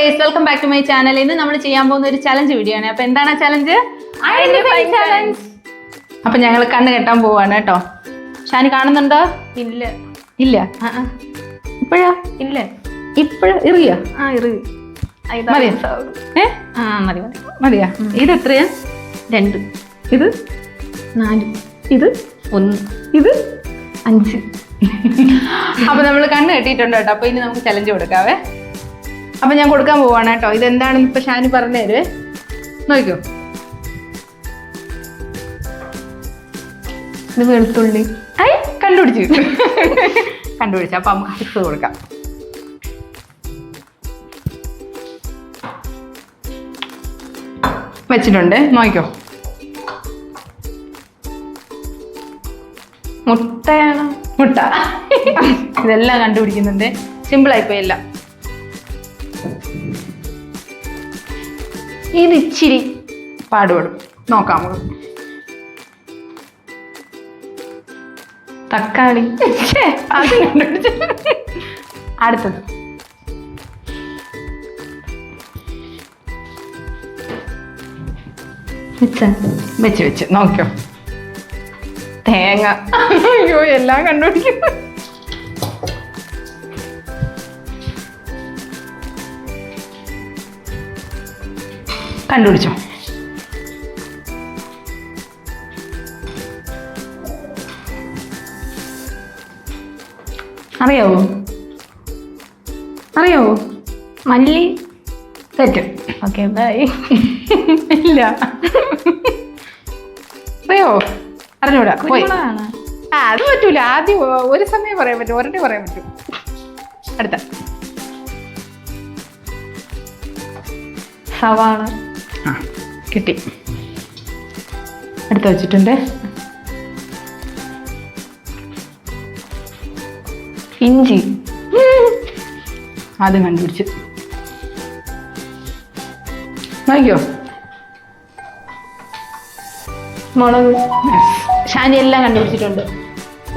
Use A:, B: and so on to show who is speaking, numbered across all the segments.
A: Guys, welcome back to my channel. ഇന്ന് നമ്മൾ ചെയ്യാൻ പോകുന്ന ഒരു ചലഞ്ച് വീഡിയോ ആണ്. അപ്പൊ എന്താണ് ആ ചലഞ്ച്? അപ്പൊ ഞങ്ങൾ കണ്ണ് കെട്ടാൻ പോവാണ് കേട്ടോ. ഷാനി കാണുന്നുണ്ടോ?
B: ഇല്ല
A: ഇല്ല. ഇപ്പഴാ?
B: ഇല്ല.
A: ഇപ്പഴ ഇറിയാ? മതിയാ? മതിയാ? ഇത് എത്രയാ?
B: 2,
A: ഇത്
B: 4,
A: ഇത്
B: 1,
A: ഇത്
B: 5.
A: അപ്പൊ നമ്മൾ കണ്ണ് കെട്ടിയിട്ടുണ്ട് കേട്ടോ. അപ്പൊ ഇനി നമുക്ക് ചലഞ്ച് കൊടുക്കാവേ. അപ്പൊ ഞാൻ കൊടുക്കാൻ പോവാണ് കേട്ടോ. ഇതെന്താണെന്ന് ഇപ്പൊ ഷാനി പറഞ്ഞു തരുവേ. നോക്കൂ,
B: ഇത് വെളുത്തുള്ളി.
A: കണ്ടുപിടിച്ചു. കണ്ടുപിടിച്ചു. അപ്പൊ നമുക്ക് അടുത്ത് കൊടുക്കാം. വെച്ചിട്ടുണ്ട്, നോക്കിക്കോ.
B: മുട്ടയാണ്.
A: മുട്ട. ഇതെല്ലാം കണ്ടുപിടിക്കുന്നുണ്ട്. സിമ്പിൾ ആയിപ്പോയി എല്ലാം.
B: ഇത് ഇച്ചിരി
A: പാടുപെടും. നോക്കാം നമുക്ക്.
B: തക്കാളി.
A: അത് കണ്ടുപിടിച്ചു. അടുത്തത് വെച്ച് നോക്കിയോ. തേങ്ങ. അയ്യോ, എല്ലാം കണ്ടുപിടിക്കും. കണ്ടുപിടിച്ചോ. അറിയാവോ?
B: മല്ലി.
A: തെറ്റ്.
B: Okay, bye.
A: ഇല്ല. അറിയോ? അറിഞ്ഞൂടാ. പോയി.
B: കുരുമുളകാണ്.
A: അത് പറ്റൂല. ആദ്യം ഒരു സമയം പറയാൻ പറ്റും, ഒരെണ്ണം പറയാൻ പറ്റും. അടുത്ത
B: സവാള.
A: കിട്ടി. അടുത്ത വെച്ചിട്ടുണ്ട്.
B: ഇഞ്ചി.
A: ആദ്യം കണ്ടുപിടിച്ചു. നോക്കിയോ.
B: മുളക്.
A: ഷാനി എല്ലാം കണ്ടുപിടിച്ചിട്ടുണ്ട്.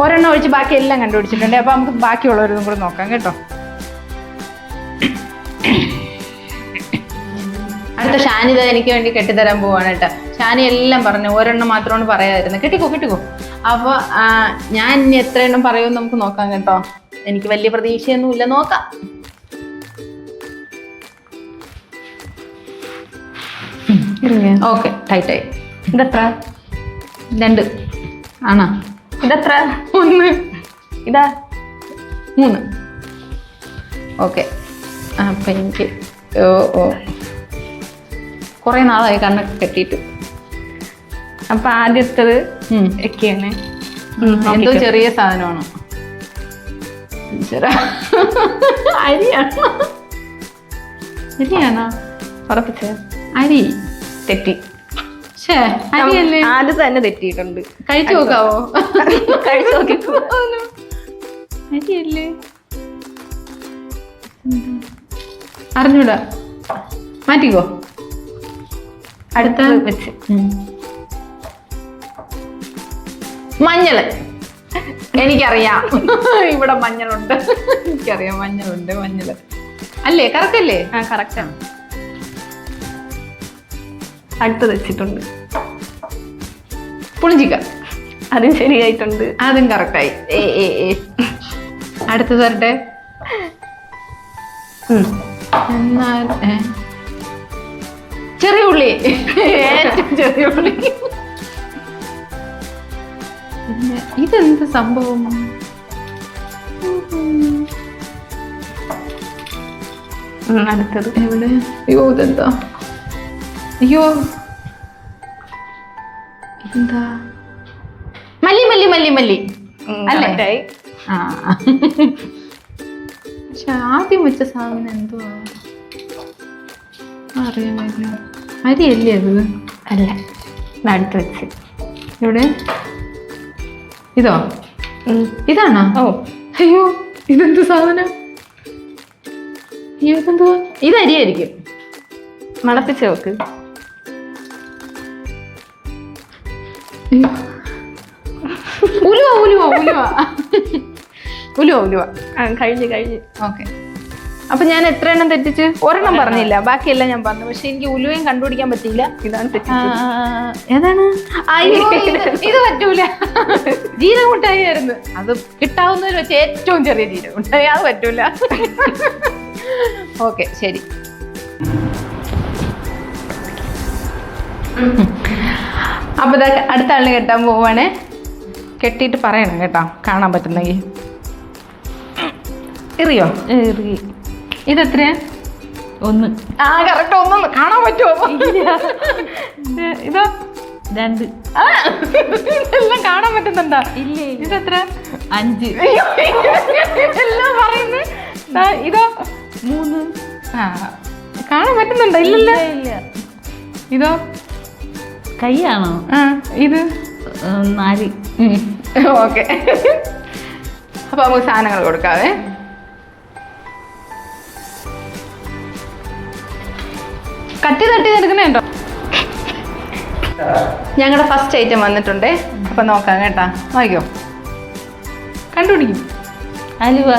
A: ഒരെണ്ണം ഒഴിച്ച് ബാക്കി എല്ലാം കണ്ടുപിടിച്ചിട്ടുണ്ട്. അപ്പൊ നമുക്ക് ബാക്കിയുള്ളവരൊന്നും കൂടെ നോക്കാം കേട്ടോ. അടുത്ത ഷാനിത എനിക്ക് വേണ്ടി കെട്ടിത്തരാൻ പോവാണ് കേട്ടോ. ഷാനി എല്ലാം പറഞ്ഞു, ഒരെണ്ണം മാത്രമാണ് പറയാതിരുന്നത്. കിട്ടിക്കോ. അപ്പൊ ഞാൻ ഇനി എത്ര എണ്ണം പറയുമെന്ന് നമുക്ക് നോക്കാം കേട്ടോ. എനിക്ക് വലിയ പ്രതീക്ഷയൊന്നുമില്ല, നോക്കാം. ഓക്കെ, ടൈറ്റായി.
B: ഇതെത്ര?
A: 2 ആണോ?
B: ഇതെത്ര?
A: 1.
B: ഇതാ
A: 3. ഓക്കെ. അപ്പം എനിക്ക് കുറേ നാളായി കണ്ണൊക്കെ കെട്ടിയിട്ട്.
B: അപ്പൊ ആദ്യത്തത് ഒക്കെയാണ്.
A: എന്തോ ചെറിയ സാധനമാണ്. അരിയാണോ?
B: ഉറപ്പിച്ച
A: അരി.
B: തെറ്റി.
A: അരിയല്ലേ?
B: ആദ്യം തന്നെ തെറ്റിയിട്ടുണ്ട്.
A: കഴിച്ചു നോക്കാവോ?
B: കഴിച്ചു നോക്കി.
A: അരിയല്ലേ? അറിഞ്ഞൂടാ. മാറ്റിക്കോ. അടുത്ത
B: വെച്ച്
A: മഞ്ഞള്. എനിക്കറിയാം. ഇവിടെ മഞ്ഞളുണ്ട്. എനിക്കറിയാം, മഞ്ഞളുണ്ട്. മഞ്ഞള് അല്ലേ? കറക്റ്റ് അല്ലേ?
B: കറക്റ്റാണ്. അടുത്തത് വെച്ചിട്ടുണ്ട്.
A: പുളിഞ്ചിക്ക.
B: അതും ശരിയായിട്ടുണ്ട്.
A: അതും കറക്റ്റായി. അടുത്തത് വരട്ടെ. എന്നാൽ ചെറിയ ഉള്ളി. ഏറ്റവും ചെറിയ ഉള്ളി. പിന്നെ ഇതെന്ത് സംഭവം?
B: അടുത്തത്
A: എവിടെ? അയ്യോ, ഇതെന്താ? അയ്യോ, എന്താ? മല്ലി അല്ലേ? പക്ഷെ ആദ്യം വെച്ച സാധനം എന്തുവാ അറിയാമല്ലോ. അരിയല്ലേ അത്?
B: അല്ല, അടുത്ത് വെച്ച്.
A: എവിടെ? ഇതോ? ഇതാണോ?
B: ഓ,
A: അയ്യോ, ഇതെന്ത് സാധനം? ഇതെന്തുവാ? ഇത് അരിയായിരിക്കും.
B: മണപ്പിച്ച് നോക്ക്.
A: ഉലുവ. കഴിഞ്ഞ്.
B: ഓക്കെ.
A: അപ്പൊ ഞാൻ എത്ര എണ്ണം തെറ്റിച്ച്? ഒരെണ്ണം പറഞ്ഞില്ല, ബാക്കിയെല്ലാം ഞാൻ പറഞ്ഞു. പക്ഷെ എനിക്ക് ഉലുവയും കണ്ടുപിടിക്കാൻ പറ്റിയില്ല.
B: ഇതാണ് തെറ്റിച്ചത്.
A: ഏതാണ്? അയ്യോ, ഇത് പറ്റൂല. ജീരക മുട്ടായി ആയിരുന്നു. അത് കിട്ടാവുന്നതിൽ വെച്ച് ഏറ്റവും ചെറിയ ജീരക മുട്ടായി. അത് പറ്റൂല. ഓക്കെ, ശരി. അപ്പൊ അടുത്ത ആളിനെ കെട്ടാൻ പോവാണേ. കെട്ടിയിട്ട് പറയണം കേട്ടോ, കാണാൻ പറ്റുന്നെങ്കിൽ. എറിയോ? ഇതെത്രയാ?
B: 1.
A: ആ, കറക്റ്റ് 1. കാണാൻ പറ്റുമോ? ഇതോ?
B: 2.
A: ഇതെല്ലാം കാണാൻ പറ്റുന്നുണ്ടോ?
B: ഇല്ല.
A: ഇതെത്ര?
B: 5.
A: ഇതെല്ലാം പറയുന്നു. ഇതോ?
B: 3.
A: ആ, കാണാൻ പറ്റുന്നുണ്ടോ? ഇല്ലല്ലോ.
B: ഇല്ല.
A: ഇതോ?
B: കൈയാണോ?
A: ആ, ഇത്
B: 4.
A: ഓക്കെ. അപ്പൊ നമുക്ക് സാധനങ്ങൾ കൊടുക്കാവേ. കട്ടി തട്ടി എടുക്കണേട്ടോ. ഞങ്ങളുടെ ഫസ്റ്റ് ഐറ്റം വന്നിട്ടുണ്ടേ. അപ്പൊ നോക്കാം കേട്ടാ. നോക്കിക്കോ, കണ്ടുപിടിക്കും.
B: അലുവ.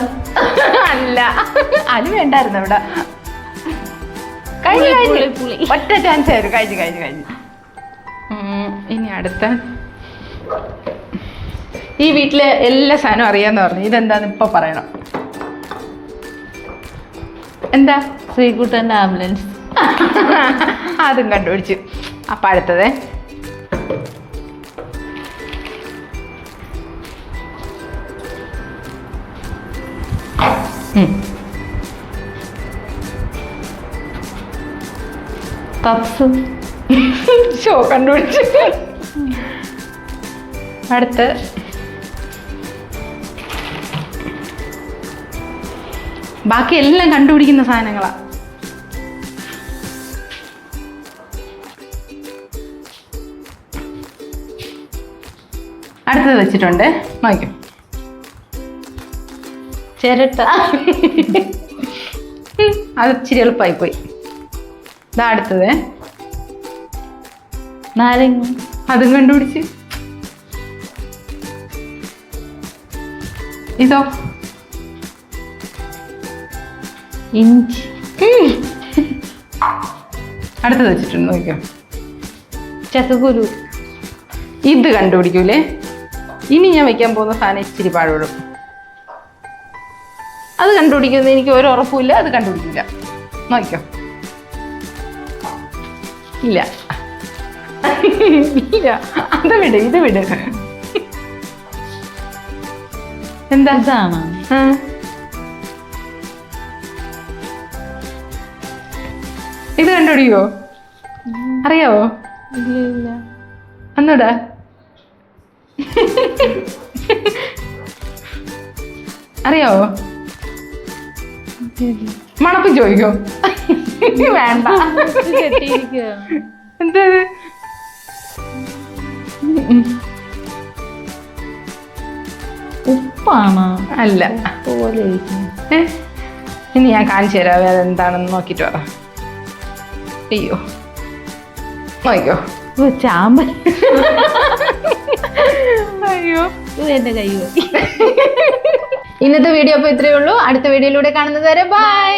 A: അല്ല, അലു വേണ്ടായിരുന്നു ഇവിടെ. കഴിഞ്ഞു. ഒറ്റ ചാൻസ് ആയിരുന്നു. കഴിഞ്ഞു. ഇനി അടുത്ത. ഈ വീട്ടിലെ എല്ലാ സാധനവും അറിയാന്ന് പറഞ്ഞു. ഇതെന്താന്ന് ഇപ്പൊ പറയണം. എന്താ?
B: ശ്രീകുട്ടൻ്റെ ആംബുലൻസ്.
A: അതും കണ്ടുപിടിച്ചു. അപ്പൊ അടുത്തത്
B: പപ്സ്.
A: ഷോ കണ്ടുപിടിച്ചു. അടുത്ത് ബാക്കി എല്ലാം കണ്ടുപിടിക്കുന്ന സാധനങ്ങളാ. അടുത്തത് വെച്ചിട്ടുണ്ട്, നോക്കും.
B: ചിരട്ട.
A: അത് ഇച്ചിരി എളുപ്പമായി പോയി. ഇതാ അടുത്തത്.
B: നാരങ്ങ.
A: അതും കണ്ടുപിടിച്ച്. ഇതോ?
B: ഇഞ്ചി.
A: അടുത്തത് വെച്ചിട്ടുണ്ട്, നോക്കിയോ.
B: ചക്കക്കുരു.
A: ഇത് കണ്ടുപിടിക്കൂലേ? ഇനി ഞാൻ വെക്കാൻ പോകുന്ന സാധനം ഇച്ചിരി പാടുപെടും. അത് കണ്ടുപിടിക്കുന്നത് എനിക്ക് ഒരു ഉറപ്പുമില്ല. അത് കണ്ടുപിടിക്കില്ല. നോക്കിയോ. ഇല്ല. അത് വിട്, ഇത് വിട്. എന്താ?
B: ഇതാണോ?
A: ഇത് കണ്ടുപിടിക്കോ? അറിയാവോ?
B: ഇല്ല.
A: ഒന്നൂടാ. അറിയാവോ? മണപ്പം ചോദിക്കോ? വേണ്ട. എന്താ?
B: ഉപ്പാണോ?
A: അല്ല.
B: പോലെ
A: ഇനി ഞാൻ കാണിച്ചു തരാവേ അതെന്താണെന്ന് നോക്കിട്ട് പറ. അയ്യോ, നോക്കിക്കോ.
B: ചാമ്പൽ.
A: അയ്യോ,
B: എന്റെ കൈ.
A: ഇന്നത്തെ വീഡിയോ അപ്പൊ ഇത്രയേ ഉള്ളൂ. അടുത്ത വീഡിയോയിലൂടെ കാണുന്നത് വരെ ബൈ.